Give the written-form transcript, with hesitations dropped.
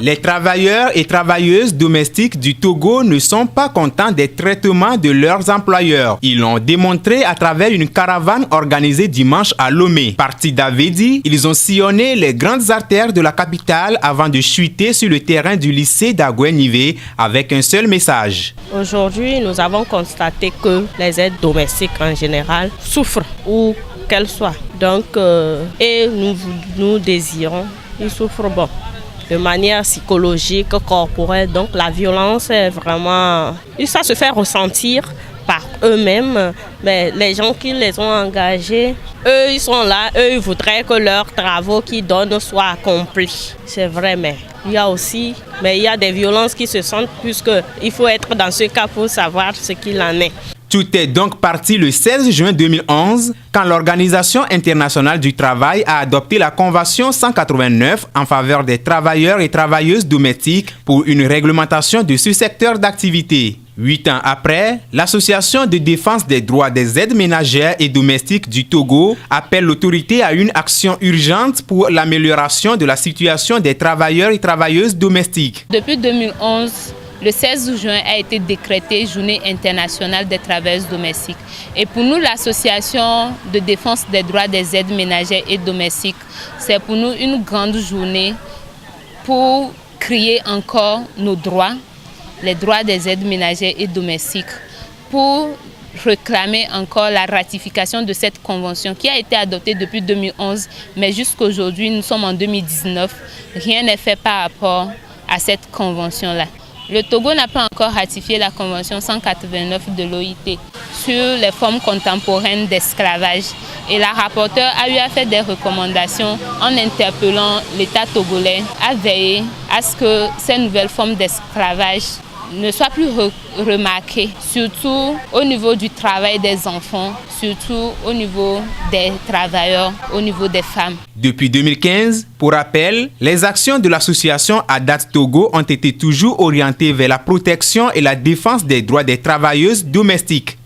Les travailleurs et travailleuses domestiques du Togo ne sont pas contents des traitements de leurs employeurs. Ils l'ont démontré à travers une caravane organisée dimanche à Lomé. Partis d'Avedi, ils ont sillonné les grandes artères de la capitale avant de chuter sur le terrain du lycée d'Agoué-Nivé avec un seul message. Aujourd'hui, nous avons constaté que les aides domestiques en général souffrent où qu'elles soient. Donc, et nous désirons, ils souffrent de manière psychologique, corporelle. Donc la violence est vraiment... Ça se fait ressentir par eux-mêmes. Mais les gens qui les ont engagés, eux, ils sont là. Eux, ils voudraient que leurs travaux qu'ils donnent soient accomplis. C'est vrai, mais il y a des violences qui se sentent puisqu'il faut être dans ce cas pour savoir ce qu'il en est. Tout est donc parti le 16 juin 2011 quand l'Organisation internationale du travail a adopté la Convention 189 en faveur des travailleurs et travailleuses domestiques pour une réglementation de ce secteur d'activité. 8 ans après, l'Association de défense des droits des aides ménagères et domestiques du Togo appelle l'autorité à une action urgente pour l'amélioration de la situation des travailleurs et travailleuses domestiques. Depuis 2011, le 16 juin a été décrété Journée internationale des travailleuses domestiques. Et pour nous, l'Association de défense des droits des aides ménagères et domestiques, c'est pour nous une grande journée pour crier encore nos droits, les droits des aides ménagères et domestiques, pour réclamer encore la ratification de cette convention qui a été adoptée depuis 2011, mais jusqu'à aujourd'hui, nous sommes en 2019, rien n'est fait par rapport à cette convention-là. Le Togo n'a pas encore ratifié la Convention 189 de l'OIT sur les formes contemporaines d'esclavage. Et la rapporteure a eu à faire des recommandations en interpellant l'État togolais à veiller à ce que ces nouvelles formes d'esclavage ne soient plus remarquées, surtout au niveau du travail des enfants, surtout au niveau des travailleurs, au niveau des femmes. Depuis 2015, pour rappel, les actions de l'association ADAT Togo ont été toujours orientées vers la protection et la défense des droits des travailleuses domestiques.